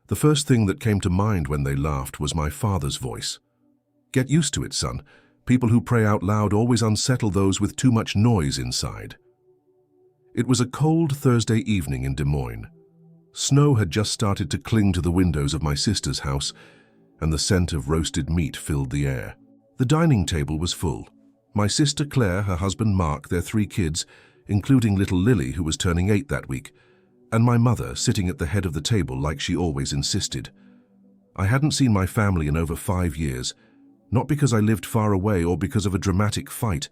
The first thing that came to mind when they laughed was my father's voice. "Get used to it, son. People who pray out loud always unsettle those with too much noise inside." It was a cold Thursday evening in Des Moines. Snow had just started to cling to the windows of my sister's house, and the scent of roasted meat filled the air. The dining table was full. My sister Claire, her husband Mark, their 3 kids, including little Lily, who was turning 8 that week, and my mother sitting at the head of the table like she always insisted. I hadn't seen my family in over 5 years, not because I lived far away or because of a dramatic fight.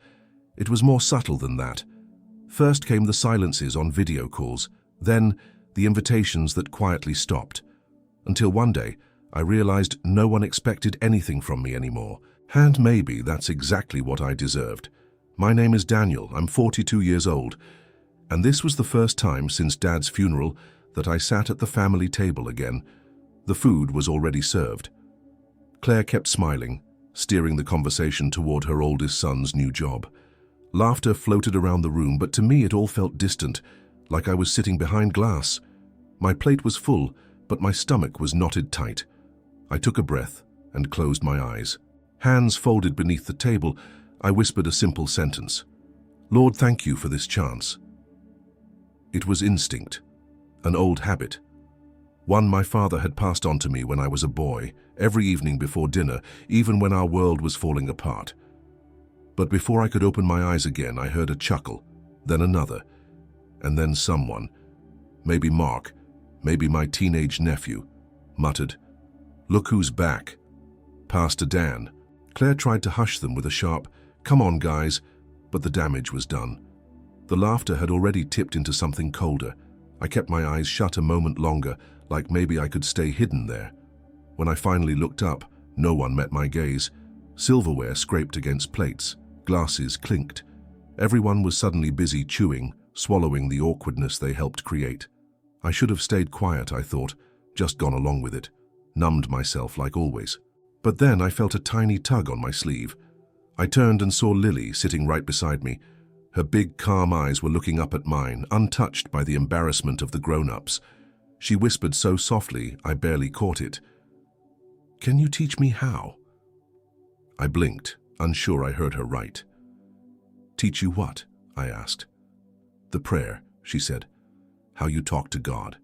It was more subtle than that. First came the silences on video calls, then the invitations that quietly stopped, until one day I realized no one expected anything from me anymore. And maybe that's exactly what I deserved. My name is Daniel, I'm 42 years old, and this was the first time since Dad's funeral that I sat at the family table again. The food was already served. Claire kept smiling, steering the conversation toward her oldest son's new job. Laughter floated around the room, but to me it all felt distant, like I was sitting behind glass. My plate was full, but my stomach was knotted tight. I took a breath and closed my eyes. Hands folded beneath the table, I whispered a simple sentence. "Lord, thank you for this chance." It was instinct, an old habit, one my father had passed on to me when I was a boy, every evening before dinner, even when our world was falling apart. But before I could open my eyes again, I heard a chuckle, then another, and then someone, maybe Mark, maybe my teenage nephew, muttered, "Look who's back." Pastor Dan. Claire tried to hush them with a sharp, "Come on, guys," but the damage was done. The laughter had already tipped into something colder. I kept my eyes shut a moment longer, like maybe I could stay hidden there. When I finally looked up, no one met my gaze. Silverware scraped against plates, glasses clinked. Everyone was suddenly busy chewing, swallowing the awkwardness they helped create. I should have stayed quiet, I thought, just gone along with it, numbed myself like always. But then I felt a tiny tug on my sleeve. I turned and saw Lily sitting right beside me. Her big, calm eyes were looking up at mine, untouched by the embarrassment of the grown-ups. She whispered so softly I barely caught it. "Can you teach me how?" I blinked, unsure I heard her right. "Teach you what?" I asked. "The prayer," she said. "How you talk to God."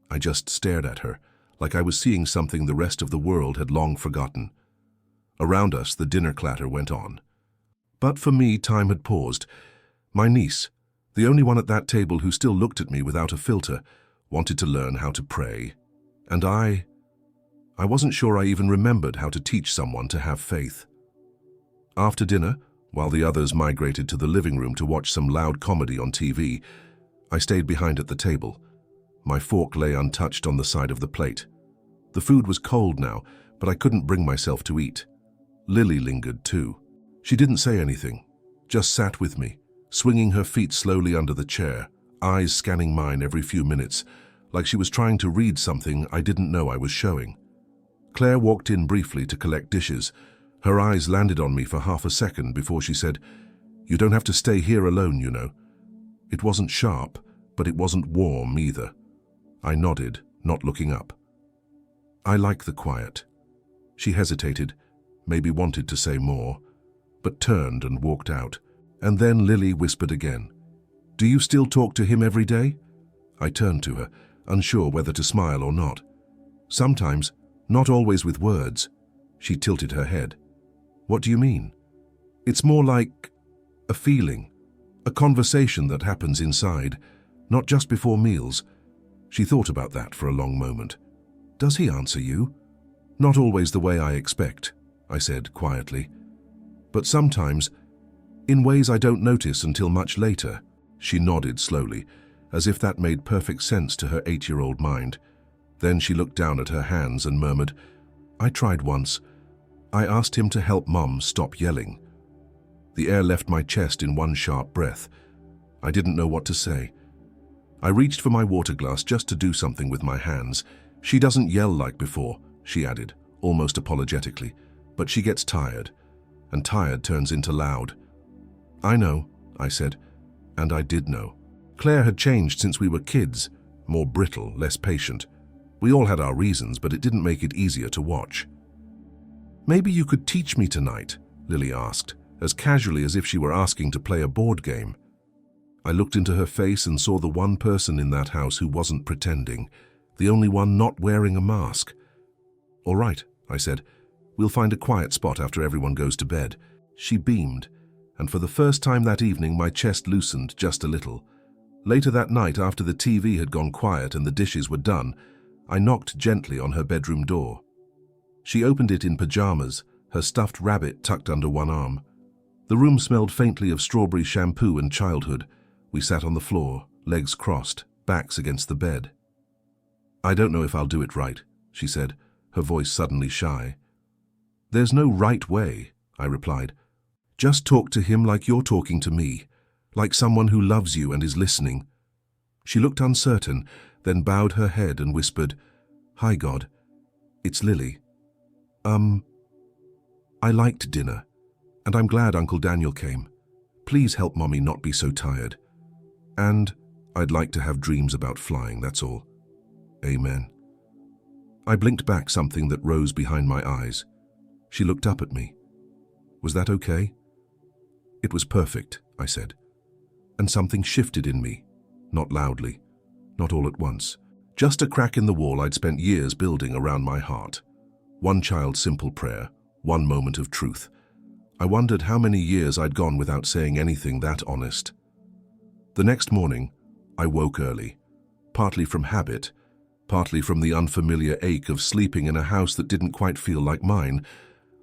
I just stared at her, like I was seeing something the rest of the world had long forgotten. Around us, the dinner clatter went on. But for me, time had paused. My niece, the only one at that table who still looked at me without a filter, wanted to learn how to pray. And I wasn't sure I even remembered how to teach someone to have faith. After dinner, while the others migrated to the living room to watch some loud comedy on TV, I stayed behind at the table. My fork lay untouched on the side of the plate. The food was cold now, but I couldn't bring myself to eat. Lily lingered too. She didn't say anything, just sat with me, swinging her feet slowly under the chair, eyes scanning mine every few minutes, like she was trying to read something I didn't know I was showing. Claire walked in briefly to collect dishes. Her eyes landed on me for half a second before she said, "You don't have to stay here alone, you know." It wasn't sharp, but it wasn't warm either. I nodded, not looking up. "I like the quiet." She hesitated, maybe wanted to say more, but turned and walked out. And then Lily whispered again, "Do you still talk to him every day?" I turned to her, unsure whether to smile or not. "Sometimes, not always with words." She tilted her head. "What do you mean?" "It's more like a feeling, a conversation that happens inside, not just before meals." She thought about that for a long moment. "Does he answer you?" "Not always the way I expect," I said quietly. "But sometimes, in ways I don't notice until much later." She nodded slowly, as if that made perfect sense to her 8-year-old mind. Then she looked down at her hands and murmured, "I tried once. I asked him to help Mom stop yelling." The air left my chest in one sharp breath. I didn't know what to say. I reached for my water glass just to do something with my hands. "She doesn't yell like before," she added, almost apologetically, "but she gets tired, and tired turns into loud." "I know," I said, and I did know. Claire had changed since we were kids, more brittle, less patient. We all had our reasons, but it didn't make it easier to watch. "Maybe you could teach me tonight," Lily asked, as casually as if she were asking to play a board game. I looked into her face and saw the one person in that house who wasn't pretending, the only one not wearing a mask. "All right," I said. "We'll find a quiet spot after everyone goes to bed." She beamed, and for the first time that evening my chest loosened just a little. Later that night, after the TV had gone quiet and the dishes were done, I knocked gently on her bedroom door. She opened it in pajamas, her stuffed rabbit tucked under one arm. The room smelled faintly of strawberry shampoo and childhood. We sat on the floor, legs crossed, backs against the bed. "I don't know if I'll do it right," she said, her voice suddenly shy. "There's no right way," I replied. "Just talk to him like you're talking to me, like someone who loves you and is listening." She looked uncertain, then bowed her head and whispered, "Hi, God. It's Lily. I liked dinner, and I'm glad Uncle Daniel came. Please help Mommy not be so tired. And I'd like to have dreams about flying, that's all. Amen." I blinked back something that rose behind my eyes. She looked up at me. "Was that okay?" "It was perfect," I said. And something shifted in me, not loudly, not all at once. Just a crack in the wall I'd spent years building around my heart. One child's simple prayer, one moment of truth. I wondered how many years I'd gone without saying anything that honest. The next morning, I woke early, partly from habit, partly from the unfamiliar ache of sleeping in a house that didn't quite feel like mine.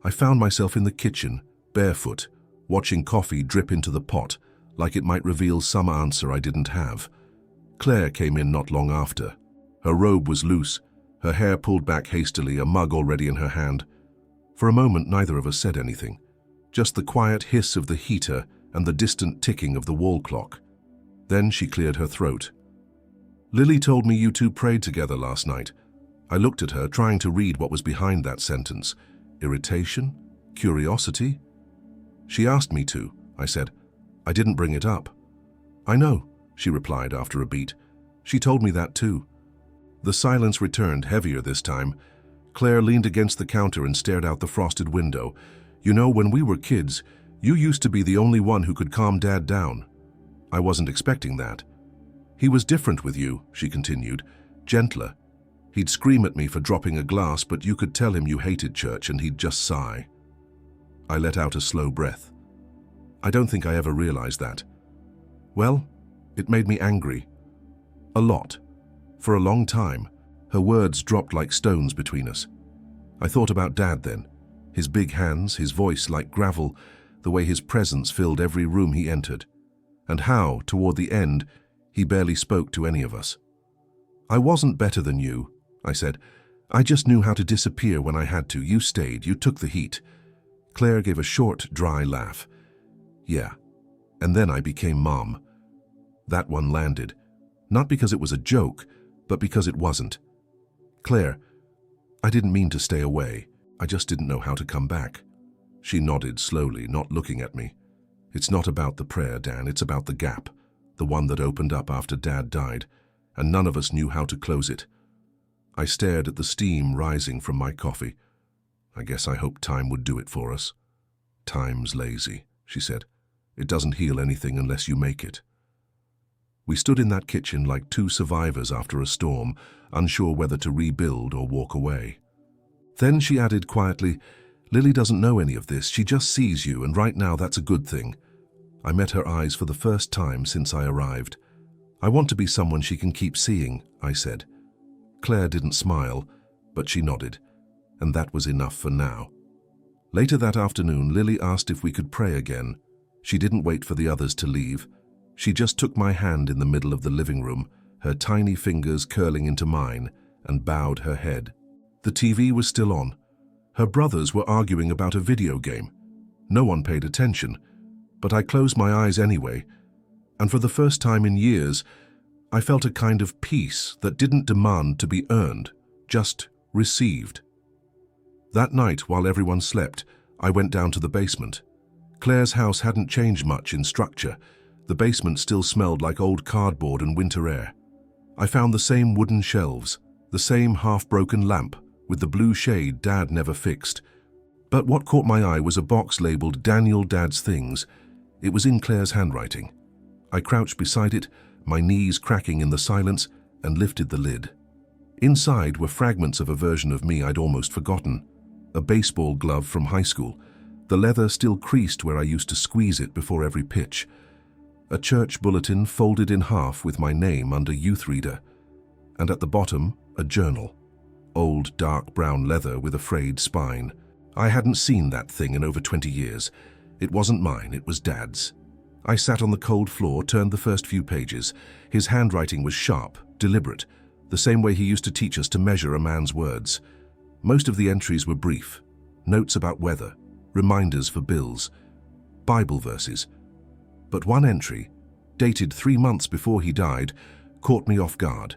I found myself in the kitchen, barefoot, watching coffee drip into the pot, like it might reveal some answer I didn't have. Claire came in not long after. Her robe was loose, her hair pulled back hastily, a mug already in her hand. For a moment, neither of us said anything, just the quiet hiss of the heater and the distant ticking of the wall clock. Then she cleared her throat. "Lily told me you two prayed together last night." I looked at her, trying to read what was behind that sentence. Irritation? Curiosity? "She asked me to," I said. "I didn't bring it up." "I know," she replied after a beat. "She told me that too." The silence returned, heavier this time. Claire leaned against the counter and stared out the frosted window. "You know, when we were kids, you used to be the only one who could calm Dad down." I wasn't expecting that. "He was different with you," she continued, "gentler. He'd scream at me for dropping a glass, but you could tell him you hated church and he'd just sigh." I let out a slow breath. I don't think I ever realized that. Well, it made me angry. A lot. For a long time, her words dropped like stones between us. I thought about Dad then, his big hands, his voice like gravel, the way his presence filled every room he entered, and how, toward the end, he barely spoke to any of us. "I wasn't better than you," I said. "I just knew how to disappear when I had to. You stayed, you took the heat." Claire gave a short, dry laugh. "Yeah, and then I became Mom." That one landed, not because it was a joke, but because it wasn't. "Claire, I didn't mean to stay away. I just didn't know how to come back." She nodded slowly, not looking at me. "It's not about the prayer, Dan, it's about the gap, the one that opened up after Dad died, and none of us knew how to close it." I stared at the steam rising from my coffee. "I guess I hoped time would do it for us." "Time's lazy," she said. "It doesn't heal anything unless you make it." We stood in that kitchen like two survivors after a storm, unsure whether to rebuild or walk away. Then she added quietly, "Lily doesn't know any of this. She just sees you, and right now that's a good thing." I met her eyes for the first time since I arrived. "I want to be someone she can keep seeing," I said. Claire didn't smile, but she nodded, and that was enough for now. Later that afternoon, Lily asked if we could pray again. She didn't wait for the others to leave. She just took my hand in the middle of the living room, her tiny fingers curling into mine, and bowed her head. The TV was still on. Her brothers were arguing about a video game. No one paid attention, but I closed my eyes anyway, and for the first time in years, I felt a kind of peace that didn't demand to be earned, just received. That night, while everyone slept, I went down to the basement. Claire's house hadn't changed much in structure. The basement still smelled like old cardboard and winter air. I found the same wooden shelves, The same half-broken lamp with the blue shade Dad never fixed. But what caught my eye was a box labeled Daniel Dad's Things. It was in Claire's handwriting. I crouched beside it, my knees cracking in the silence, and lifted the lid. Inside were fragments of a version of me I'd almost forgotten. A baseball glove from high school, the leather still creased where I used to squeeze it before every pitch. A church bulletin folded in half with my name under youth reader. And at the bottom, a journal. Old dark brown leather with a frayed spine. I hadn't seen that thing in over 20 years. It wasn't mine, it was Dad's. I sat on the cold floor, turned the first few pages. His handwriting was sharp, deliberate, the same way he used to teach us to measure a man's words. Most of the entries were brief. Notes about weather, reminders for bills, Bible verses. But one entry, dated 3 months before he died, caught me off guard.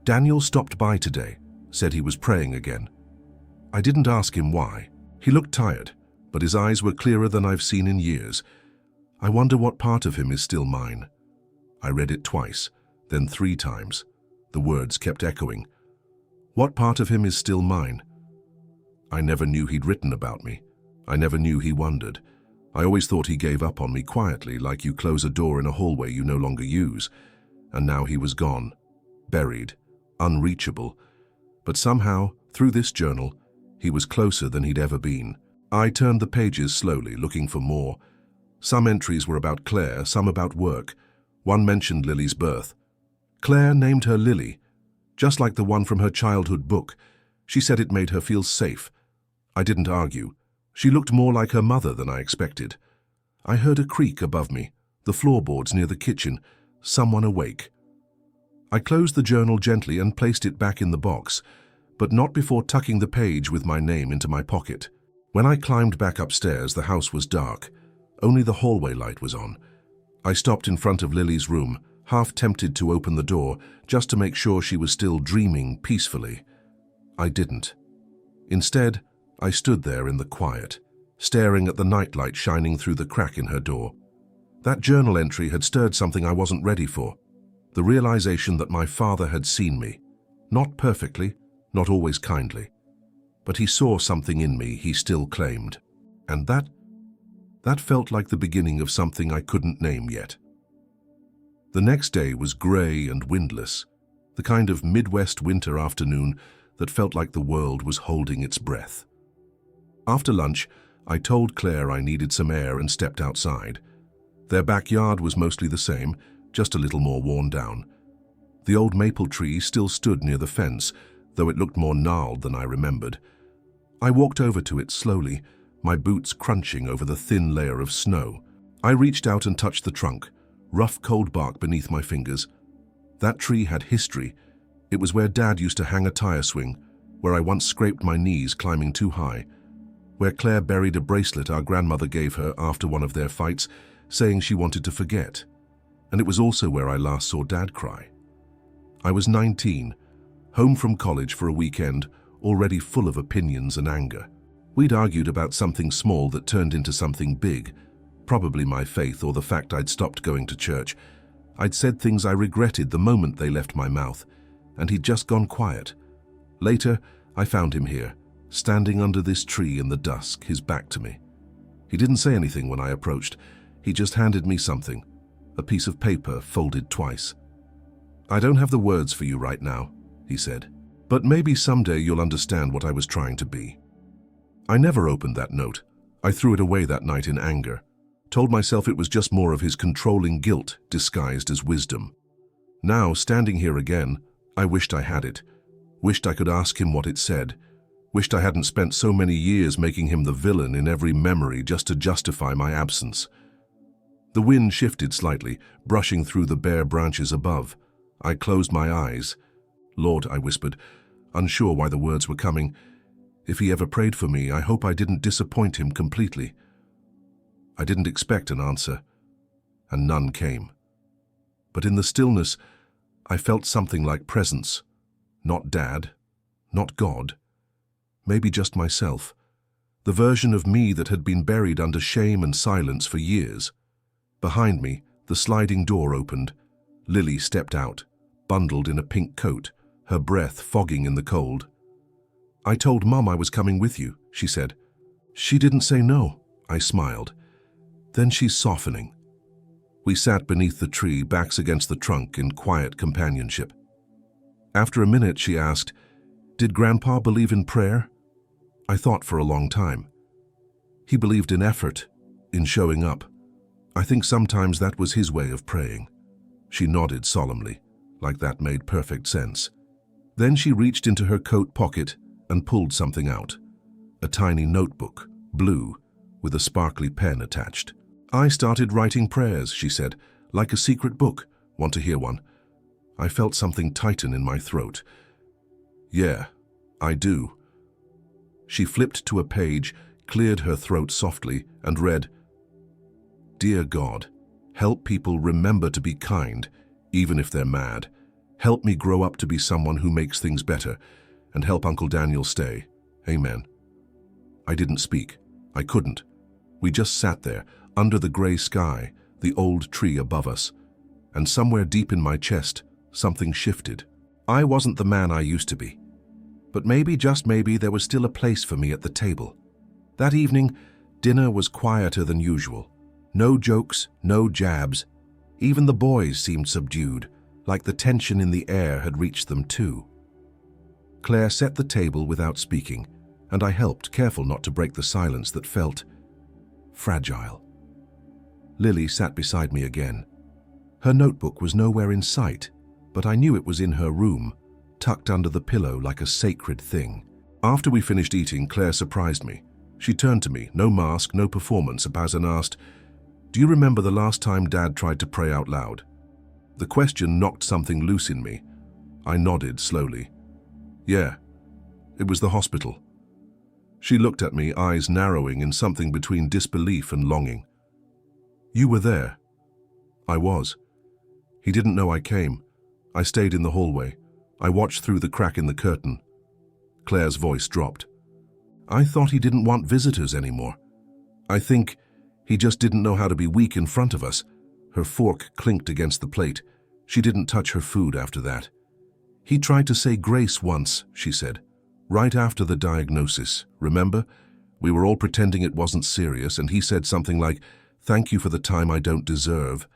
Daniel stopped by today, said he was praying again. I didn't ask him why. He looked tired, but his eyes were clearer than I've seen in years. I wonder what part of him is still mine. I read it twice, then 3 times. The words kept echoing. What part of him is still mine? I never knew he'd written about me. I never knew he wondered. I always thought he gave up on me quietly, like you close a door in a hallway you no longer use. And now he was gone, buried, unreachable. But somehow, through this journal, he was closer than he'd ever been. I turned the pages slowly, looking for more. Some entries were about Claire, some about work. One mentioned Lily's birth. Claire named her Lily, just like the one from her childhood book. She said it made her feel safe. I didn't argue. She looked more like her mother than I expected. I heard a creak above me, the floorboards near the kitchen, someone awake. I closed the journal gently and placed it back in the box, but not before tucking the page with my name into my pocket. When I climbed back upstairs, the house was dark. Only the hallway light was on. I stopped in front of Lily's room, half tempted to open the door, just to make sure she was still dreaming peacefully. I didn't. Instead, I stood there in the quiet, staring at the nightlight shining through the crack in her door. That journal entry had stirred something I wasn't ready for. The realization that my father had seen me. Not perfectly, not always kindly. But he saw something in me he still claimed. And that felt like the beginning of something I couldn't name yet. The next day was grey and windless, the kind of Midwest winter afternoon that felt like the world was holding its breath. After lunch, I told Claire I needed some air and stepped outside. Their backyard was mostly the same, just a little more worn down. The old maple tree still stood near the fence, though it looked more gnarled than I remembered. I walked over to it slowly, my boots crunching over the thin layer of snow. I reached out and touched the trunk, rough cold bark beneath my fingers. That tree had history. It was where Dad used to hang a tire swing, where I once scraped my knees climbing too high, where Claire buried a bracelet our grandmother gave her after one of their fights, saying she wanted to forget. And it was also where I last saw Dad cry. I was 19, home from college for a weekend, already full of opinions and anger. We'd argued about something small that turned into something big, probably my faith or the fact I'd stopped going to church. I'd said things I regretted the moment they left my mouth, and he'd just gone quiet. Later, I found him here, standing under this tree in the dusk, his back to me. He didn't say anything when I approached. He just handed me something, a piece of paper folded twice. "I don't have the words for you right now," he said, "but maybe someday you'll understand what I was trying to be." I never opened that note. I threw it away that night in anger, told myself it was just more of his controlling guilt disguised as wisdom. Now, standing here again, I wished I had it, wished I could ask him what it said, wished I hadn't spent so many years making him the villain in every memory just to justify my absence. The wind shifted slightly, brushing through the bare branches above. I closed my eyes. "Lord," I whispered, unsure why the words were coming. "If he ever prayed for me, I hope I didn't disappoint him completely." I didn't expect an answer, and none came. But in the stillness, I felt something like presence. Not Dad, not God, maybe just myself, the version of me that had been buried under shame and silence for years. Behind me, the sliding door opened. Lily stepped out, bundled in a pink coat, her breath fogging in the cold. "I told Mum I was coming with you," she said. "She didn't say no," I smiled. "Then she's softening." We sat beneath the tree, backs against the trunk, in quiet companionship. After a minute, she asked, "Did Grandpa believe in prayer?" I thought for a long time. He believed in effort, in showing up. I think sometimes that was his way of praying. She nodded solemnly, like that made perfect sense. Then she reached into her coat pocket and pulled something out. A tiny notebook, blue, with a sparkly pen attached. "I started writing prayers," she said, "like a secret book. Want to hear one?" I felt something tighten in my throat. "Yeah, I do." She flipped to a page, cleared her throat softly, and read, "Dear God, help people remember to be kind, even if they're mad. Help me grow up to be someone who makes things better, and help Uncle Daniel stay. Amen." I didn't speak. I couldn't. We just sat there, under the gray sky, the old tree above us. And somewhere deep in my chest, something shifted. I wasn't the man I used to be. But maybe, just maybe, there was still a place for me at the table. That evening, dinner was quieter than usual. No jokes, no jabs. Even the boys seemed subdued, like the tension in the air had reached them too. Claire set the table without speaking, and I helped, careful not to break the silence that felt fragile. Lily sat beside me again. Her notebook was nowhere in sight, but I knew it was in her room, tucked under the pillow like a sacred thing. After we finished eating, Claire surprised me. She turned to me, no mask, no performance, and asked, "Do you remember the last time Dad tried to pray out loud?" The question knocked something loose in me. I nodded slowly. "Yeah, it was the hospital." She looked at me, eyes narrowing in something between disbelief and longing. "You were there?" I was. He didn't know I came. I stayed in the hallway. I watched through the crack in the curtain. Claire's voice dropped. "I thought he didn't want visitors anymore. I think he just didn't know how to be weak in front of us." Her fork clinked against the plate. She didn't touch her food after that. "He tried to say grace once," she said. "Right after the diagnosis, remember? We were all pretending it wasn't serious, and he said something like, 'Thank you for the time I don't deserve.'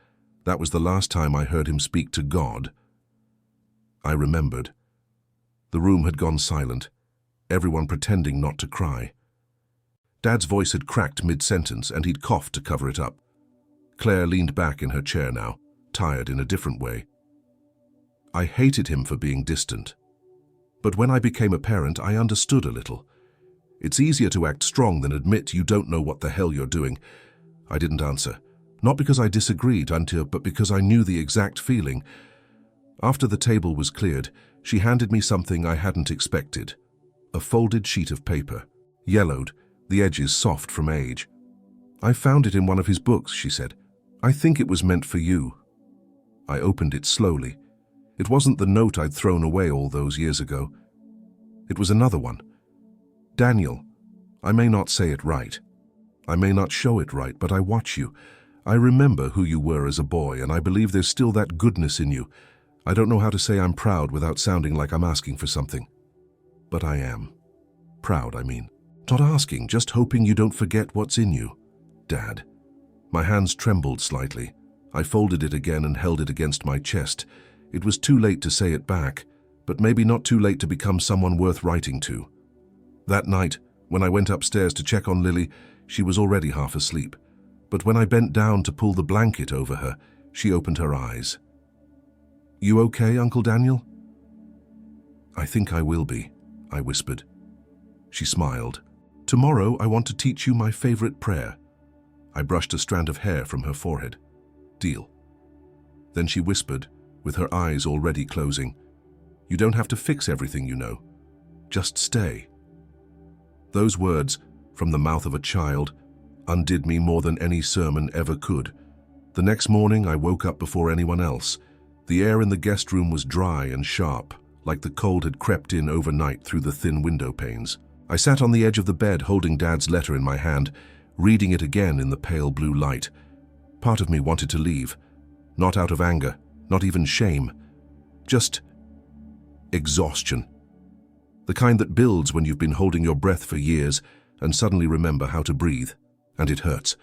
That was the last time I heard him speak to God." I remembered. The room had gone silent, everyone pretending not to cry. Dad's voice had cracked mid-sentence, and he'd coughed to cover it up. Claire leaned back in her chair now, tired in a different way. I hated him for being distant. But when I became a parent, I understood a little. It's easier to act strong than admit you don't know what the hell you're doing. I didn't answer. Not because I disagreed, but because I knew the exact feeling. After the table was cleared, she handed me something I hadn't expected. A folded sheet of paper, yellowed, the edges soft from age. "I found it in one of his books," she said. "I think it was meant for you." I opened it slowly. It wasn't the note I'd thrown away all those years ago. It was another one. "Daniel, I may not say it right. I may not show it right, but I watch you. I remember who you were as a boy, and I believe there's still that goodness in you. I don't know how to say I'm proud without sounding like I'm asking for something. But I am. Proud, I mean. Not asking, just hoping you don't forget what's in you. Dad." My hands trembled slightly. I folded it again and held it against my chest. It was too late to say it back, but maybe not too late to become someone worth writing to. That night, when I went upstairs to check on Lily, she was already half asleep. But when I bent down to pull the blanket over her, she opened her eyes. "You okay, Uncle Daniel?" "I think I will be," I whispered. She smiled. "Tomorrow I want to teach you my favorite prayer." I brushed a strand of hair from her forehead. "Deal." Then she whispered, with her eyes already closing, "You don't have to fix everything, you know. Just stay." Those words, from the mouth of a child, undid me more than any sermon ever could. The next morning I woke up before anyone else. The air in the guest room was dry and sharp, like the cold had crept in overnight through the thin window panes. I sat on the edge of the bed holding Dad's letter in my hand, reading it again in the pale blue light. Part of me wanted to leave, not out of anger, not even shame. Just Exhaustion. The kind that builds when you've been holding your breath for years and suddenly remember how to breathe, and it hurts.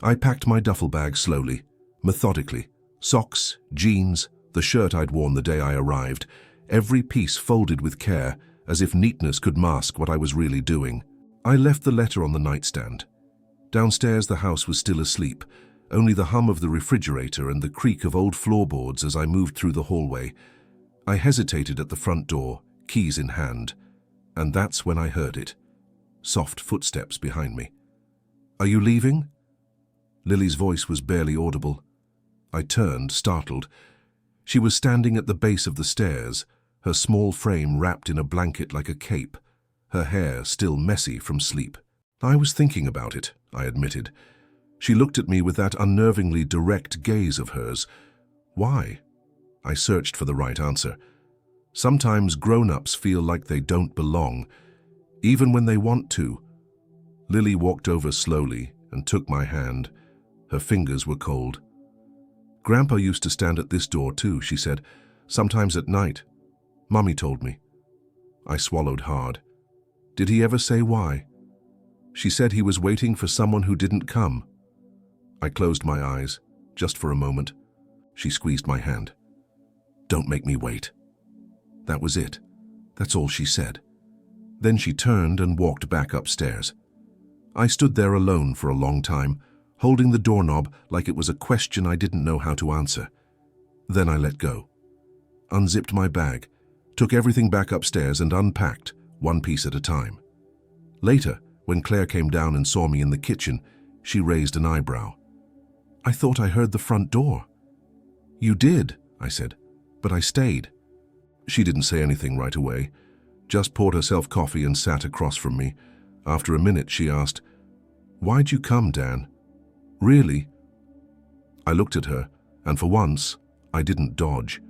I packed my duffel bag slowly, methodically. Socks, jeans, the shirt I'd worn the day I arrived, every piece folded with care, as if neatness could mask what I was really doing. I left the letter on the nightstand. Downstairs the house was still asleep, only the hum of the refrigerator and the creak of old floorboards as I moved through the hallway. I hesitated at the front door, keys in hand, and that's when I heard it. Soft footsteps behind me. "Are you leaving?" Lily's voice was barely audible. I turned, startled. She was standing at the base of the stairs, her small frame wrapped in a blanket like a cape, her hair still messy from sleep. "I was thinking about it," I admitted. She looked at me with that unnervingly direct gaze of hers. "Why?" I searched for the right answer. Sometimes grown-ups feel like they don't belong, even when they want to. Lily walked over slowly and took my hand. Her fingers were cold. "Grandpa used to stand at this door too," she said, "sometimes at night. Mummy told me." I swallowed hard. "Did he ever say why?" "She said he was waiting for someone who didn't come." I closed my eyes, just for a moment. She squeezed my hand. "Don't make me wait." That was it. That's all she said. Then she turned and walked back upstairs. I stood there alone for a long time, holding the doorknob like it was a question I didn't know how to answer. Then I let go. Unzipped my bag, took everything back upstairs and unpacked, one piece at a time. Later, when Claire came down and saw me in the kitchen, she raised an eyebrow. "I thought I heard the front door." "You did," I said, "but I stayed." She didn't say anything right away, just poured herself coffee and sat across from me. After a minute, she asked, "Why'd you come, Dan?" "Really?" I looked at her, and for once, I didn't dodge.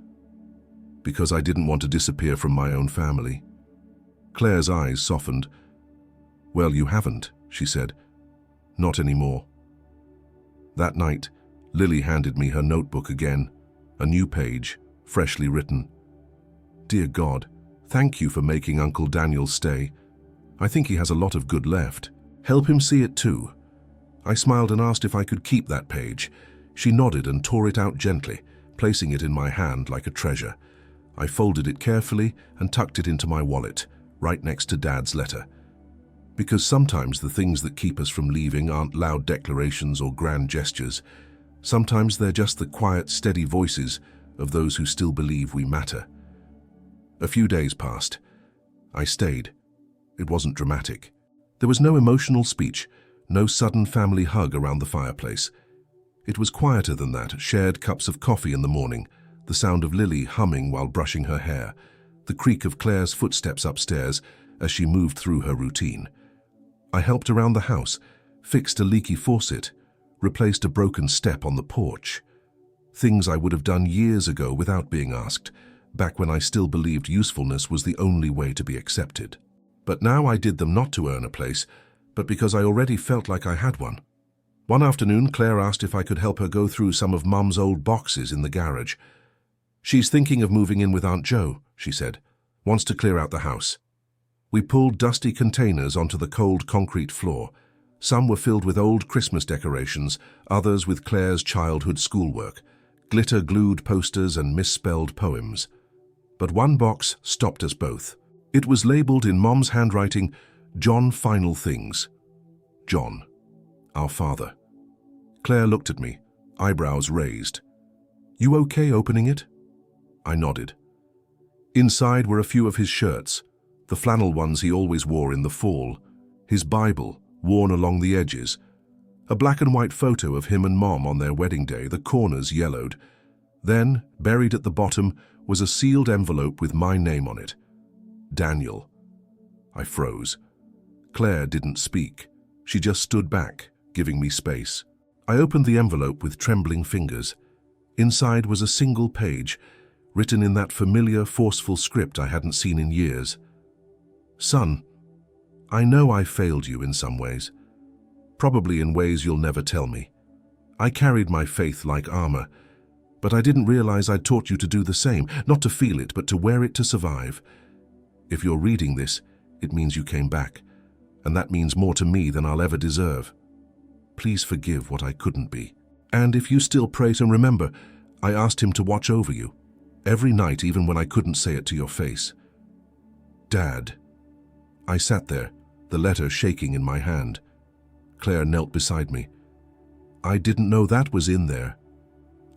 Because I didn't want to disappear from my own family. Claire's eyes softened. "Well, you haven't," she said. "Not anymore." That night, Lily handed me her notebook again, a new page, freshly written. "Dear God, thank you for making Uncle Daniel stay. I think he has a lot of good left. Help him see it too." I smiled and asked if I could keep that page. She nodded and tore it out gently, placing it in my hand like a treasure. I folded it carefully and tucked it into my wallet, right next to Dad's letter. Because sometimes the things that keep us from leaving aren't loud declarations or grand gestures. Sometimes they're just the quiet, steady voices of those who still believe we matter. A few days passed. I stayed. It wasn't dramatic. There was no emotional speech, no sudden family hug around the fireplace. It was quieter than that, shared cups of coffee in the morning, the sound of Lily humming while brushing her hair, the creak of Claire's footsteps upstairs as she moved through her routine. I helped around the house, fixed a leaky faucet, replaced a broken step on the porch. Things I would have done years ago without being asked, back when I still believed usefulness was the only way to be accepted. But now I did them not to earn a place, but because I already felt like I had one. One afternoon, Claire asked if I could help her go through some of Mum's old boxes in the garage. "She's thinking of moving in with Aunt Jo," she said. "Wants to clear out the house." We pulled dusty containers onto the cold concrete floor. Some were filled with old Christmas decorations, others with Claire's childhood schoolwork, glitter-glued posters and misspelled poems. But one box stopped us both. It was labeled in Mom's handwriting, "John Final Things." John, our father. Claire looked at me, eyebrows raised. "You okay opening it?" I nodded. Inside were a few of his shirts, the flannel ones he always wore in the fall, his Bible, worn along the edges, a black and white photo of him and Mom on their wedding day, the corners yellowed. Then, buried at the bottom, was a sealed envelope with my name on it. Daniel. I froze. Claire didn't speak. She just stood back, giving me space. I opened the envelope with trembling fingers. Inside was a single page, written in that familiar, forceful script I hadn't seen in years. "Son, I know I failed you in some ways. Probably in ways you'll never tell me. I carried my faith like armor, But I didn't realize I'd taught you to do the same, not to feel it, but to wear it to survive. If you're reading this, it means you came back, and that means more to me than I'll ever deserve. Please forgive what I couldn't be. And if you still pray to remember, I asked him to watch over you, every night even when I couldn't say it to your face. Dad. I sat there, the letter shaking in my hand. Claire knelt beside me. I didn't know that was in there.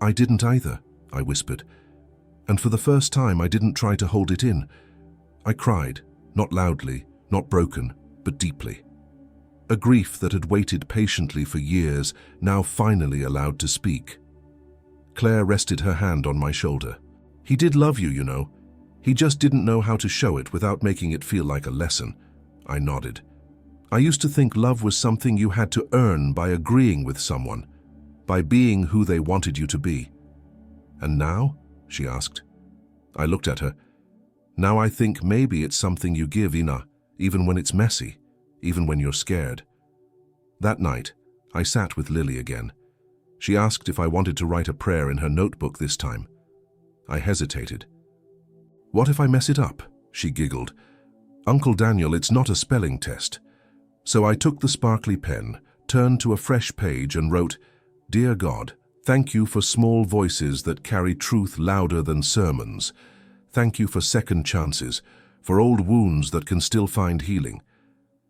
I didn't either, I whispered. And for the first time, I didn't try to hold it in. I cried, not loudly, not broken, but deeply. A grief that had waited patiently for years, now finally allowed to speak. Claire rested her hand on my shoulder. He did love you, you know. He just didn't know how to show it without making it feel like a lesson. I nodded. I used to think love was something you had to earn by agreeing with someone, by being who they wanted you to be. And now? She asked. I looked at her. Now I think maybe it's something you give, Ina, even when it's messy, even when you're scared. That night, I sat with Lily again. She asked if I wanted to write a prayer in her notebook this time. I hesitated. What if I mess it up? She giggled. Uncle Daniel, it's not a spelling test. So I took the sparkly pen, turned to a fresh page and wrote, Dear God, thank you for small voices that carry truth louder than sermons. Thank you for second chances, for old wounds that can still find healing,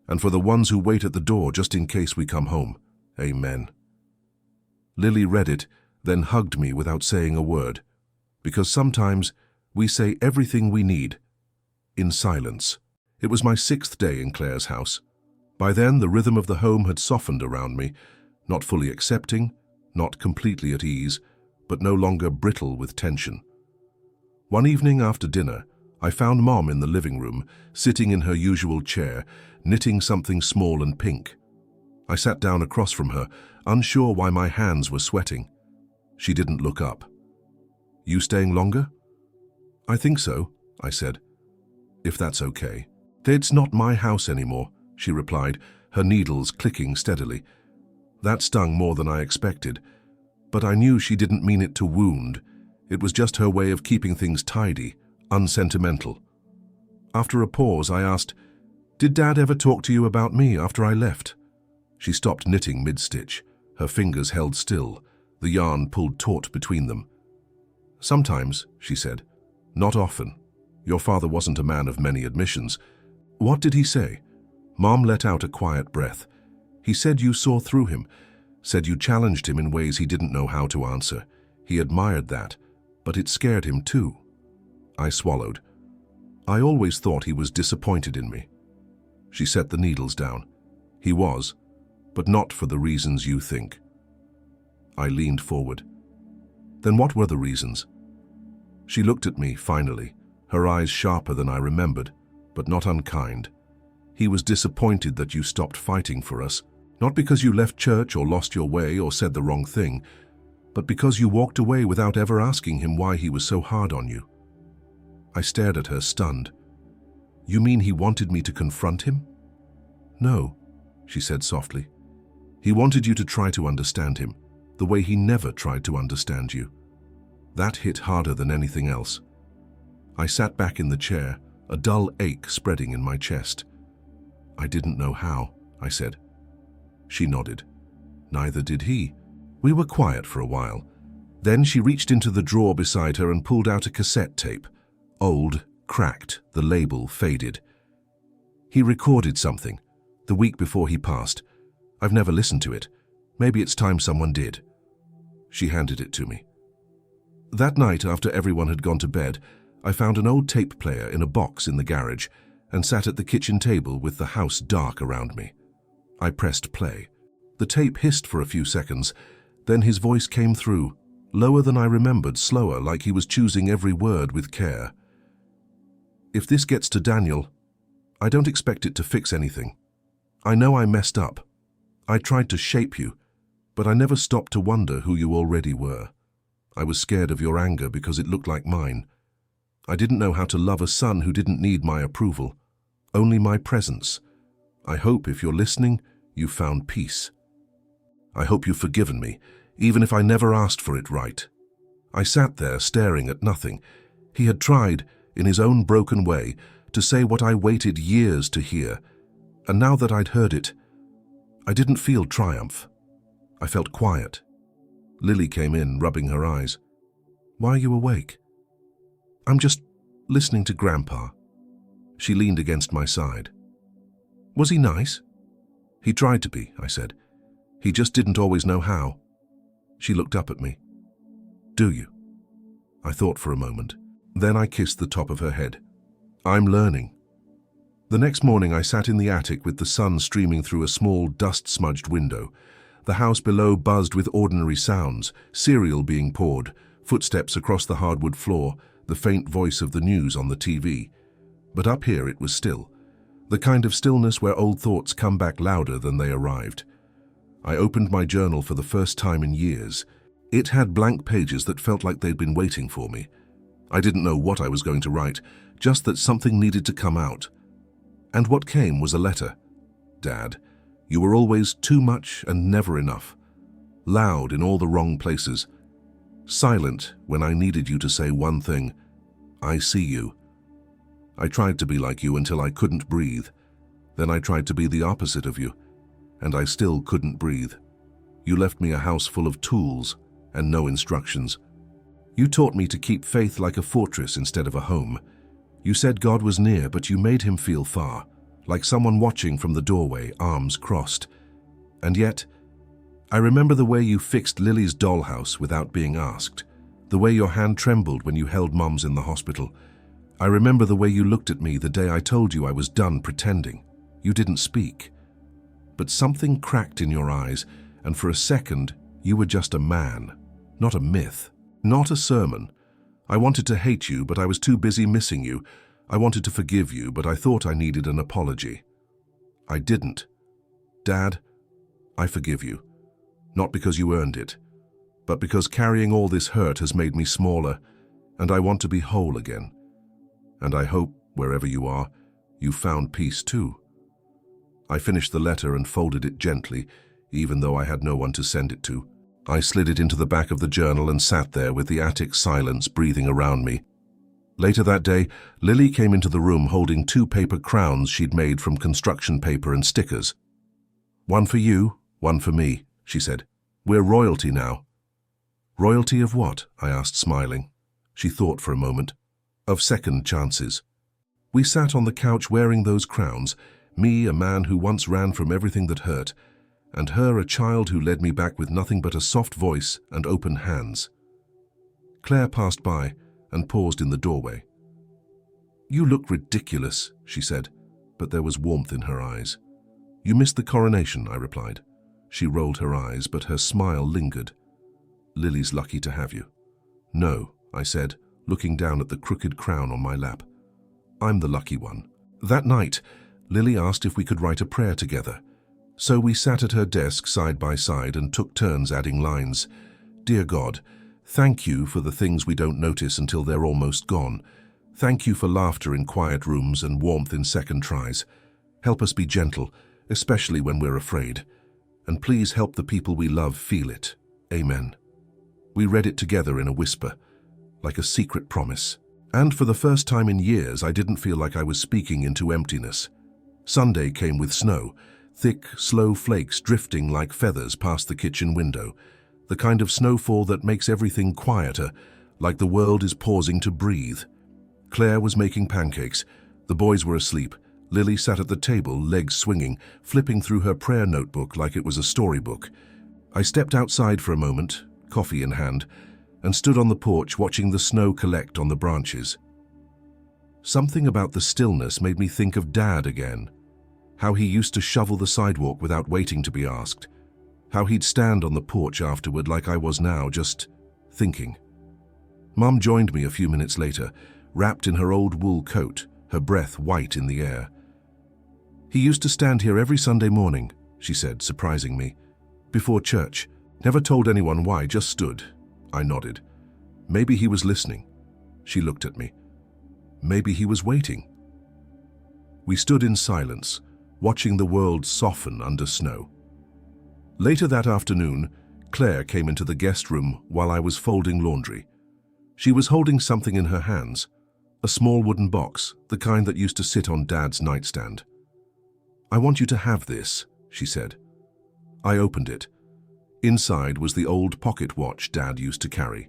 and for the ones who wait at the door just in case we come home. Amen. Lily read it, then hugged me without saying a word, because sometimes we say everything we need, in silence. It was my 6th day in Claire's house. By then, the rhythm of the home had softened around me, not fully accepting, not completely at ease, but no longer brittle with tension. One evening after dinner, I found Mom in the living room, sitting in her usual chair, knitting something small and pink. I sat down across from her, unsure why my hands were sweating. She didn't look up. You staying longer? I think so, I said. If that's okay. It's not my house anymore, she replied, her needles clicking steadily. That stung more than I expected, but I knew she didn't mean it to wound. It was just her way of keeping things tidy, unsentimental. After a pause, I asked, Did Dad ever talk to you about me after I left? She stopped knitting mid-stitch, her fingers held still, the yarn pulled taut between them. Sometimes, she said. Not often. Your father wasn't a man of many admissions. What did he say? Mom let out a quiet breath. He said you saw through him, said you challenged him in ways he didn't know how to answer. He admired that, but it scared him too. I swallowed. I always thought he was disappointed in me. She set the needles down. He was, but not for the reasons you think. I leaned forward. Then what were the reasons? She looked at me, finally, her eyes sharper than I remembered, but not unkind. He was disappointed that you stopped fighting for us, not because you left church or lost your way or said the wrong thing, but because you walked away without ever asking him why he was so hard on you. I stared at her, stunned. You mean he wanted me to confront him? No, she said softly. He wanted you to try to understand him, the way he never tried to understand you. That hit harder than anything else. I sat back in the chair, a dull ache spreading in my chest. I didn't know how, I said. She nodded. Neither did he. We were quiet for a while. Then she reached into the drawer beside her and pulled out a cassette tape. Old, cracked, the label faded. He recorded something, the week before he passed. I've never listened to it. Maybe it's time someone did. She handed it to me. That night, after everyone had gone to bed, I found an old tape player in a box in the garage and sat at the kitchen table with the house dark around me. I pressed play. The tape hissed for a few seconds, then his voice came through, lower than I remembered, slower, like he was choosing every word with care. If this gets to Daniel, I don't expect it to fix anything. I know I messed up. I tried to shape you, but I never stopped to wonder who you already were. I was scared of your anger because it looked like mine. I didn't know how to love a son who didn't need my approval, only my presence. I hope if you're listening, you found peace. I hope you've forgiven me, even if I never asked for it right. I sat there staring at nothing. He had tried, in his own broken way, to say what I waited years to hear, and now that I'd heard it, I didn't feel triumph. I felt quiet. Lily came in, rubbing her eyes. "Why are you awake?" "I'm just listening to Grandpa." She leaned against my side. "Was he nice?" "He tried to be," I said. "He just didn't always know how." She looked up at me. "Do you?" I thought for a moment. Then I kissed the top of her head. "I'm learning." The next morning I sat in the attic with the sun streaming through a small, dust-smudged window. The house below buzzed with ordinary sounds, cereal being poured, footsteps across the hardwood floor, the faint voice of the news on the TV. But up here it was still, the kind of stillness where old thoughts come back louder than they arrived. I opened my journal for the first time in years. It had blank pages that felt like they'd been waiting for me. I didn't know what I was going to write, just that something needed to come out. And what came was a letter. "Dad, you were always too much and never enough. Loud in all the wrong places. Silent when I needed you to say one thing. I see you. I tried to be like you until I couldn't breathe. Then I tried to be the opposite of you, and I still couldn't breathe. You left me a house full of tools and no instructions. You taught me to keep faith like a fortress instead of a home. You said God was near, but you made him feel far, like someone watching from the doorway, arms crossed. And yet, I remember the way you fixed Lily's dollhouse without being asked, the way your hand trembled when you held Mom's in the hospital. I remember the way you looked at me the day I told you I was done pretending. You didn't speak. But something cracked in your eyes, and for a second, you were just a man, not a myth, not a sermon. I wanted to hate you, but I was too busy missing you. I wanted to forgive you, but I thought I needed an apology. I didn't. Dad, I forgive you. Not because you earned it, but because carrying all this hurt has made me smaller, and I want to be whole again. And I hope, wherever you are, you found peace too." I finished the letter and folded it gently, even though I had no one to send it to. I slid it into the back of the journal and sat there with the attic silence breathing around me. Later that day, Lily came into the room holding 2 paper crowns she'd made from construction paper and stickers. "One for you, one for me," she said. "We're royalty now." "Royalty of what?" I asked, smiling. She thought for a moment. "Of second chances." We sat on the couch wearing those crowns, me, a man who once ran from everything that hurt, and her, a child who led me back with nothing but a soft voice and open hands. Claire passed by and paused in the doorway. "You look ridiculous," she said, but there was warmth in her eyes. "You missed the coronation," I replied. She rolled her eyes, but her smile lingered. "Lily's lucky to have you." "No," I said, looking down at the crooked crown on my lap. "I'm the lucky one." That night, Lily asked if we could write a prayer together. So we sat at her desk side by side and took turns adding lines. "Dear God, thank you for the things we don't notice until they're almost gone. Thank you for laughter in quiet rooms and warmth in second tries. Help us be gentle, especially when we're afraid. And please help the people we love feel it. Amen." We read it together in a whisper, like a secret promise. And for the first time in years, I didn't feel like I was speaking into emptiness. Sunday came with snow, thick, slow flakes drifting like feathers past the kitchen window, the kind of snowfall that makes everything quieter, like the world is pausing to breathe. Claire was making pancakes. The boys were asleep. Lily sat at the table, legs swinging, flipping through her prayer notebook like it was a storybook. I stepped outside for a moment, coffee in hand, and stood on the porch watching the snow collect on the branches. Something about the stillness made me think of Dad again. How he used to shovel the sidewalk without waiting to be asked. How he'd stand on the porch afterward like I was now, just thinking. Mum joined me a few minutes later, wrapped in her old wool coat, her breath white in the air. "He used to stand here every Sunday morning," she said, surprising me. "Before church. Never told anyone why, just stood." I nodded. Maybe he was listening. She looked at me. Maybe he was waiting. We stood in silence, watching the world soften under snow. Later that afternoon, Claire came into the guest room while I was folding laundry. She was holding something in her hands, a small wooden box, the kind that used to sit on Dad's nightstand. "I want you to have this," she said. I opened it. Inside was the old pocket watch Dad used to carry.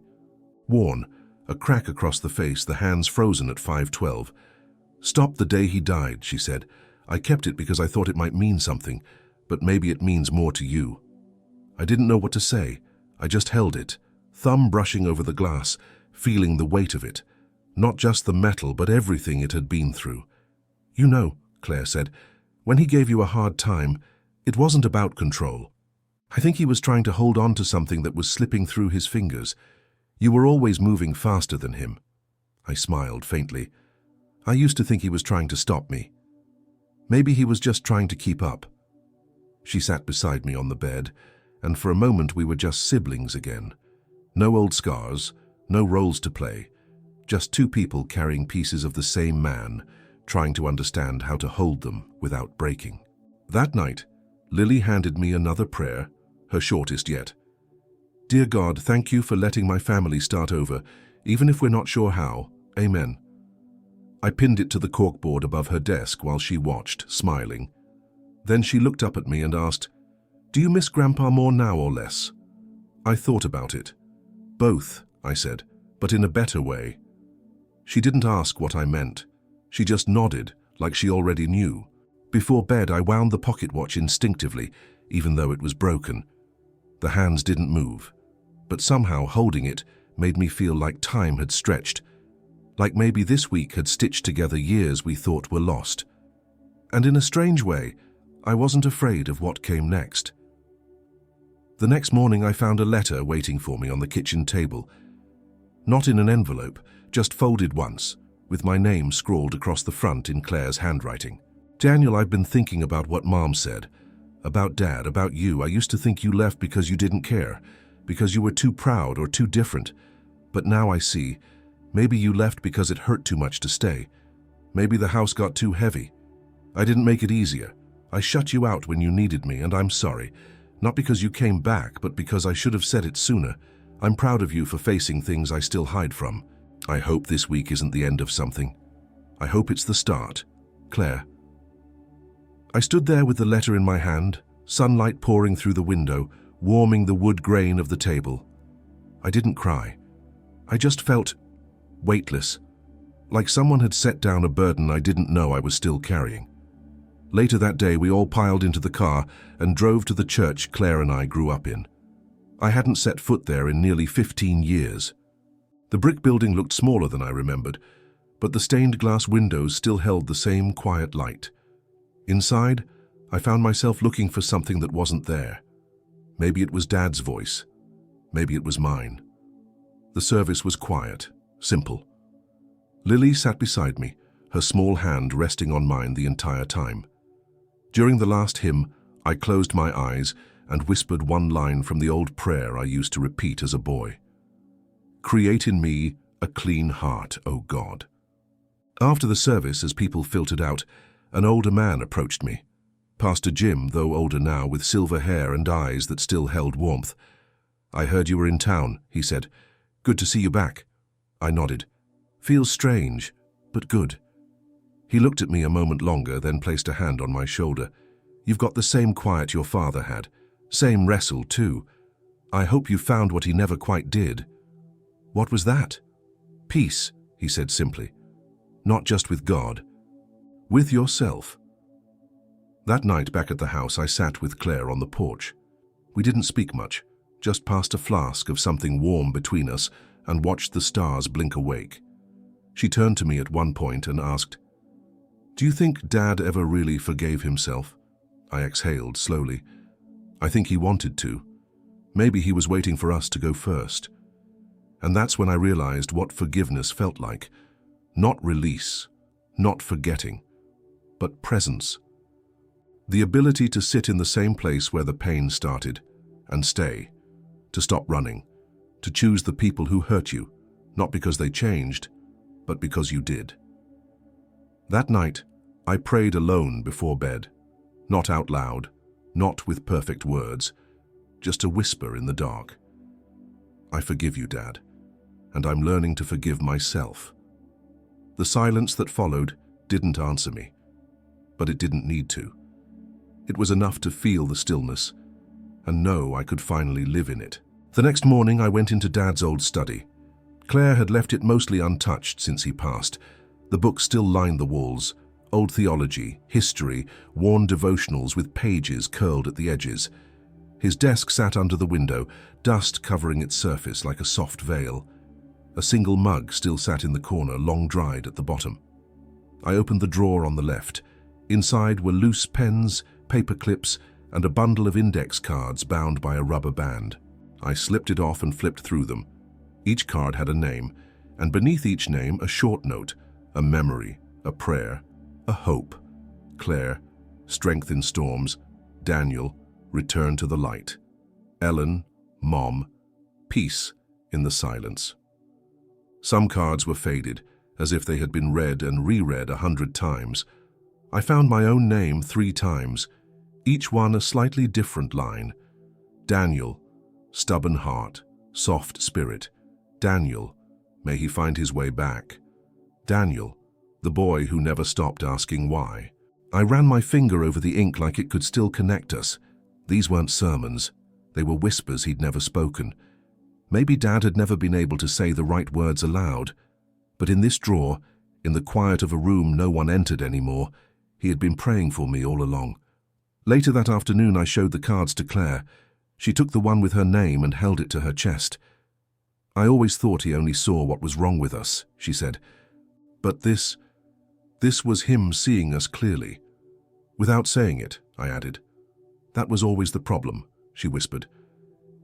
Worn, a crack across the face, the hands frozen at 5:12. "Stopped the day he died," she said. "I kept it because I thought it might mean something, but maybe it means more to you." I didn't know what to say. I just held it, thumb brushing over the glass, feeling the weight of it. Not just the metal, but everything it had been through. "You know," Claire said, "when he gave you a hard time, it wasn't about control. I think he was trying to hold on to something that was slipping through his fingers. You were always moving faster than him." I smiled faintly. I used to think he was trying to stop me. Maybe he was just trying to keep up. She sat beside me on the bed, and for a moment we were just siblings again. No old scars, no roles to play, just two people carrying pieces of the same man, trying to understand how to hold them without breaking. That night, Lily handed me another prayer, her shortest yet. "Dear God, thank you for letting my family start over, even if we're not sure how. Amen." I pinned it to the corkboard above her desk while she watched, smiling. Then she looked up at me and asked, "Do you miss Grandpa more now or less?" I thought about it. "Both," I said, "but in a better way." She didn't ask what I meant. She just nodded, like she already knew. Before bed, I wound the pocket watch instinctively, even though it was broken. The hands didn't move, but somehow holding it made me feel like time had stretched, like maybe this week had stitched together years we thought were lost. And in a strange way, I wasn't afraid of what came next. The next morning, I found a letter waiting for me on the kitchen table. Not in an envelope, just folded once, with my name scrawled across the front in Claire's handwriting. "Daniel, I've been thinking about what Mom said. About Dad, about you. I used to think you left because you didn't care, because you were too proud or too different. But now I see, maybe you left because it hurt too much to stay. Maybe the house got too heavy. I didn't make it easier. I shut you out when you needed me, and I'm sorry. Not because you came back, but because I should have said it sooner. I'm proud of you for facing things I still hide from. I hope this week isn't the end of something. I hope it's the start. Claire." I stood there with the letter in my hand, sunlight pouring through the window, warming the wood grain of the table. I didn't cry. I just felt weightless, like someone had set down a burden I didn't know I was still carrying. Later that day, we all piled into the car and drove to the church Claire and I grew up in. I hadn't set foot there in nearly 15 years. The brick building looked smaller than I remembered, but the stained glass windows still held the same quiet light. Inside, I found myself looking for something that wasn't there. Maybe it was Dad's voice. Maybe it was mine. The service was quiet, simple. Lily sat beside me, her small hand resting on mine the entire time. During the last hymn, I closed my eyes and whispered one line from the old prayer I used to repeat as a boy. "Create in me a clean heart, O God." After the service, as people filtered out, an older man approached me. Pastor Jim, though older now, with silver hair and eyes that still held warmth. "I heard you were in town," he said. "Good to see you back." I nodded. "Feels strange, but good." He looked at me a moment longer, then placed a hand on my shoulder. "You've got the same quiet your father had. Same wrestle, too. I hope you found what he never quite did." "What was that?" "Peace," he said simply. "Not just with God. With yourself." That night back at the house, I sat with Claire on the porch. We didn't speak much, just passed a flask of something warm between us and watched the stars blink awake. She turned to me at one point and asked, "Do you think Dad ever really forgave himself?" I exhaled slowly. "I think he wanted to. Maybe he was waiting for us to go first." And that's when I realized what forgiveness felt like. Not release, not forgetting, but presence. The ability to sit in the same place where the pain started and stay, to stop running, to choose the people who hurt you, not because they changed, but because you did. That night, I prayed alone before bed, not out loud, not with perfect words, just a whisper in the dark. "I forgive you, Dad, and I'm learning to forgive myself. The silence that followed didn't answer me, but it didn't need to. It was enough to feel the stillness and know I could finally live in it. The next morning, I went into Dad's old study. Claire had left it mostly untouched since he passed. The books still lined the walls, old theology, history, worn devotionals with pages curled at the edges. His desk sat under the window, dust covering its surface like a soft veil. A single mug still sat in the corner, long dried at the bottom. I opened the drawer on the left. Inside were loose pens, paper clips, and a bundle of index cards bound by a rubber band. I slipped it off and flipped through them. Each card had a name, and beneath each name a short note, a memory, a prayer, a hope. Claire, strength in storms. Daniel, return to the light. Ellen, Mom, peace in the silence. Some cards were faded, as if they had been read and reread 100 times. I found my own name 3 times, each one a slightly different line. Daniel, stubborn heart, soft spirit. Daniel, may he find his way back. Daniel, the boy who never stopped asking why. I ran my finger over the ink like it could still connect us. These weren't sermons. They were whispers he'd never spoken. Maybe Dad had never been able to say the right words aloud, but in this drawer, in the quiet of a room no one entered anymore, he had been praying for me all along. Later that afternoon, I showed the cards to Claire. She took the one with her name and held it to her chest. I always thought he only saw what was wrong with us, she said. But this was him seeing us clearly. Without saying it, I added. That was always the problem, she whispered.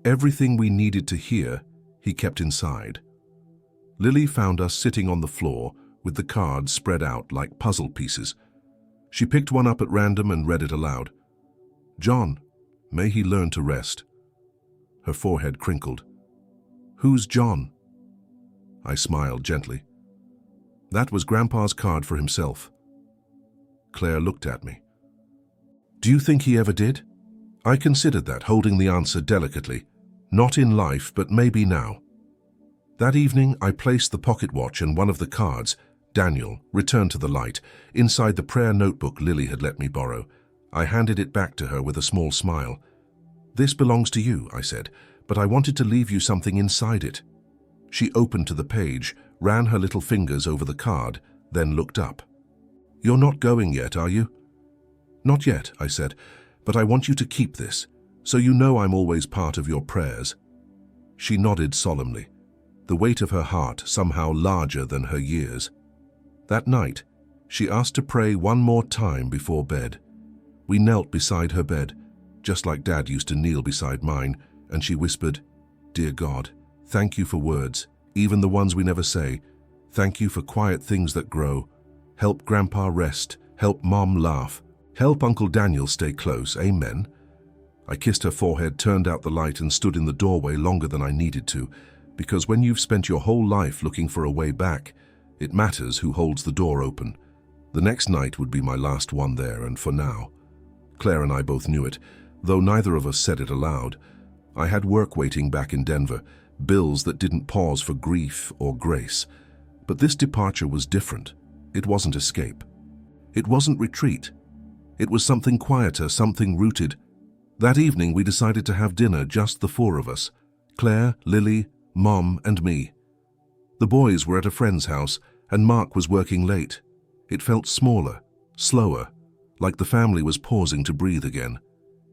Everything we needed to hear, he kept inside. Lily found us sitting on the floor with the cards spread out like puzzle pieces. She picked one up at random and read it aloud. John, may he learn to rest. Her forehead crinkled. Who's John? I smiled gently. That was Grandpa's card for himself. Claire looked at me. Do you think he ever did? I considered that, holding the answer delicately. Not in life, but maybe now. That evening, I placed the pocket watch and one of the cards, Daniel, return to the light, inside the prayer notebook Lily had let me borrow. I handed it back to her with a small smile. This belongs to you, I said, but I wanted to leave you something inside it. She opened to the page, ran her little fingers over the card, then looked up. You're not going yet, are you? Not yet, I said, but I want you to keep this, so you know I'm always part of your prayers. She nodded solemnly, the weight of her heart somehow larger than her years. That night, she asked to pray one more time before bed. We knelt beside her bed, just like Dad used to kneel beside mine, and she whispered, Dear God, thank you for words, even the ones we never say. Thank you for quiet things that grow. Help Grandpa rest, help Mom laugh, help Uncle Daniel stay close, amen. I kissed her forehead, turned out the light, and stood in the doorway longer than I needed to, because when you've spent your whole life looking for a way back, it matters who holds the door open. The next night would be my last one there, and for now. Claire and I both knew it, though neither of us said it aloud. I had work waiting back in Denver, bills that didn't pause for grief or grace. But this departure was different. It wasn't escape. It wasn't retreat. It was something quieter, something rooted. That evening we decided to have dinner, just the 4 of us. Claire, Lily, Mom, and me. The boys were at a friend's house, and Mark was working late. It felt smaller, slower, like the family was pausing to breathe again.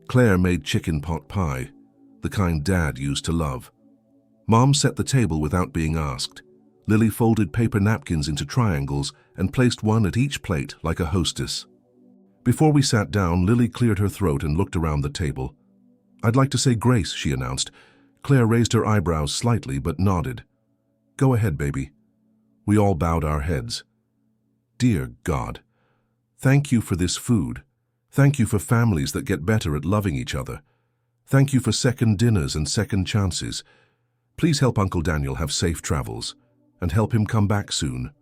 Claire made chicken pot pie, the kind Dad used to love. Mom set the table without being asked. Lily folded paper napkins into triangles and placed one at each plate like a hostess. Before we sat down, Lily cleared her throat and looked around the table. I'd like to say grace, she announced. Claire raised her eyebrows slightly but nodded. Go ahead, baby. We all bowed our heads. Dear God, thank you for this food. Thank you for families that get better at loving each other. Thank you for second dinners and second chances. Please help Uncle Daniel have safe travels, and help him come back soon.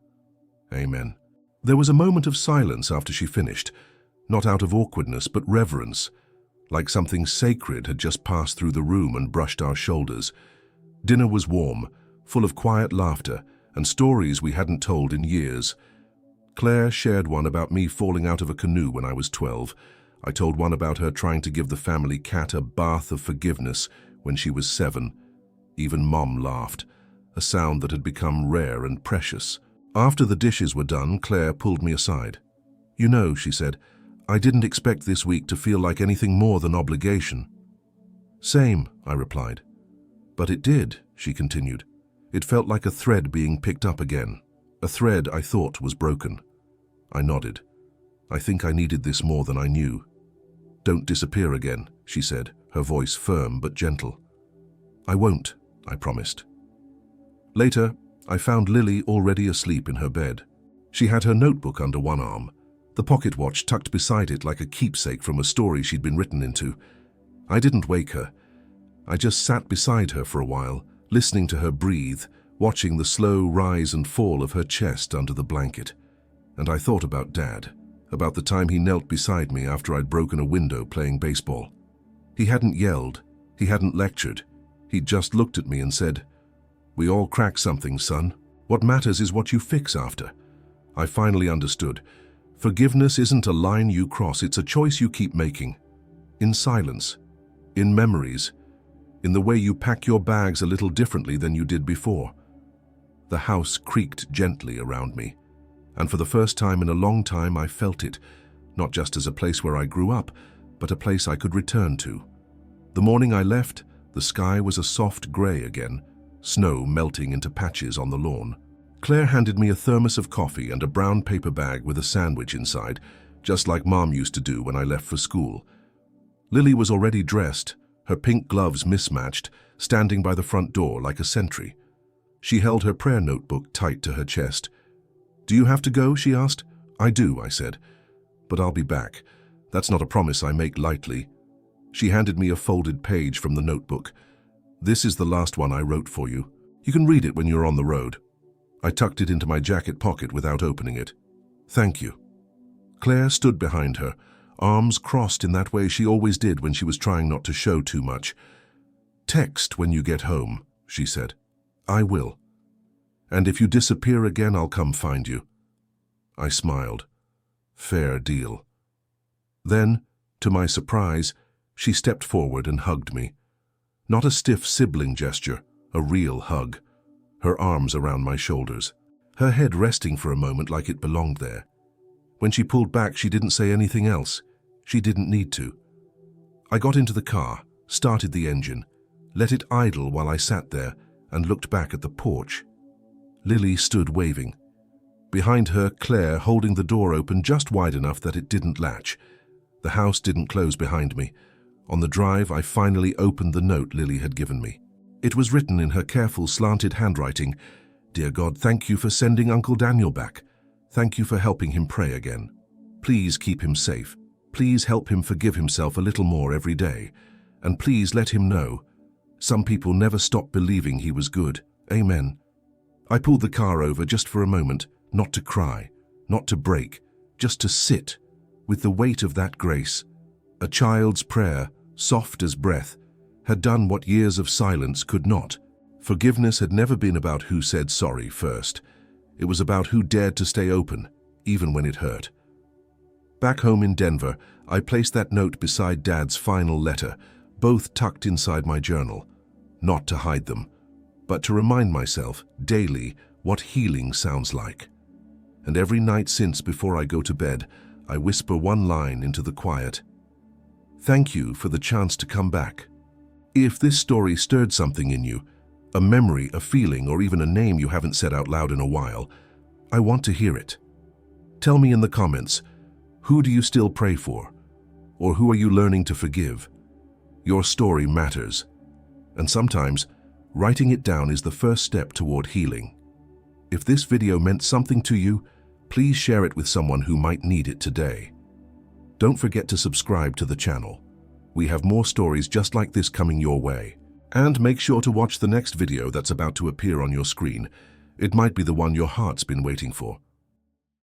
Amen. There was a moment of silence after she finished, not out of awkwardness but reverence, like something sacred had just passed through the room and brushed our shoulders. Dinner was warm, full of quiet laughter and stories we hadn't told in years. Claire shared one about me falling out of a canoe when I was 12. I told one about her trying to give the family cat a bath of forgiveness when she was 7. Even Mom laughed, a sound that had become rare and precious. After the dishes were done, Claire pulled me aside. "You know," she said, "I didn't expect this week to feel like anything more than obligation." "Same," I replied. "But it did," she continued. "It felt like a thread being picked up again, a thread I thought was broken." I nodded. "I think I needed this more than I knew." "Don't disappear again," she said, her voice firm but gentle. "I won't," I promised. Later, I found Lily already asleep in her bed. She had her notebook under one arm, the pocket watch tucked beside it like a keepsake from a story she'd been written into. I didn't wake her. I just sat beside her for a while, listening to her breathe, watching the slow rise and fall of her chest under the blanket. And I thought about Dad, about the time he knelt beside me after I'd broken a window playing baseball. He hadn't yelled, he hadn't lectured. He'd just looked at me and said, "We all crack something, son. What matters is what you fix after." I finally understood. Forgiveness isn't a line you cross, it's a choice you keep making. In silence, in memories, in the way you pack your bags a little differently than you did before. The house creaked gently around me, and for the first time in a long time I felt it, not just as a place where I grew up, but a place I could return to. The morning I left, the sky was a soft gray again, snow melting into patches on the lawn. Claire handed me a thermos of coffee and a brown paper bag with a sandwich inside, just like Mom used to do when I left for school. Lily was already dressed, her pink gloves mismatched, standing by the front door like a sentry. She held her prayer notebook tight to her chest. "Do you have to go?" she asked. "I do," I said. "But I'll be back. That's not a promise I make lightly." She handed me a folded page from the notebook. "This is the last one I wrote for you. You can read it when you're on the road." I tucked it into my jacket pocket without opening it. "Thank you." Claire stood behind her, arms crossed in that way she always did when she was trying not to show too much. "Text when you get home," she said. "I will. And if you disappear again, I'll come find you." I smiled. Fair deal. Then, to my surprise, she stepped forward and hugged me. Not a stiff sibling gesture, a real hug. Her arms around my shoulders, her head resting for a moment like it belonged there. When she pulled back, she didn't say anything else. She didn't need to. I got into the car, started the engine, let it idle while I sat there and looked back at the porch. Lily stood waving. Behind her, Claire holding the door open just wide enough that it didn't latch. The house didn't close behind me. On the drive, I finally opened the note Lily had given me. It was written in her careful, slanted handwriting. "Dear God, thank you for sending Uncle Daniel back. Thank you for helping him pray again. Please keep him safe. Please help him forgive himself a little more every day. And please let him know. Some people never stop believing he was good. Amen." I pulled the car over just for a moment, not to cry, not to break, just to sit, with the weight of that grace. A child's prayer, soft as breath, had done what years of silence could not. Forgiveness had never been about who said sorry first. It was about who dared to stay open, even when it hurt. Back home in Denver, I placed that note beside Dad's final letter, both tucked inside my journal. Not to hide them, but to remind myself, daily, what healing sounds like. And every night since, before I go to bed, I whisper one line into the quiet. "Thank you for the chance to come back." If this story stirred something in you, a memory, a feeling, or even a name you haven't said out loud in a while, I want to hear it. Tell me in the comments, who do you still pray for? Or who are you learning to forgive? Your story matters. And sometimes, writing it down is the first step toward healing. If this video meant something to you, please share it with someone who might need it today. Don't forget to subscribe to the channel. We have more stories just like this coming your way. And make sure to watch the next video that's about to appear on your screen. It might be the one your heart's been waiting for.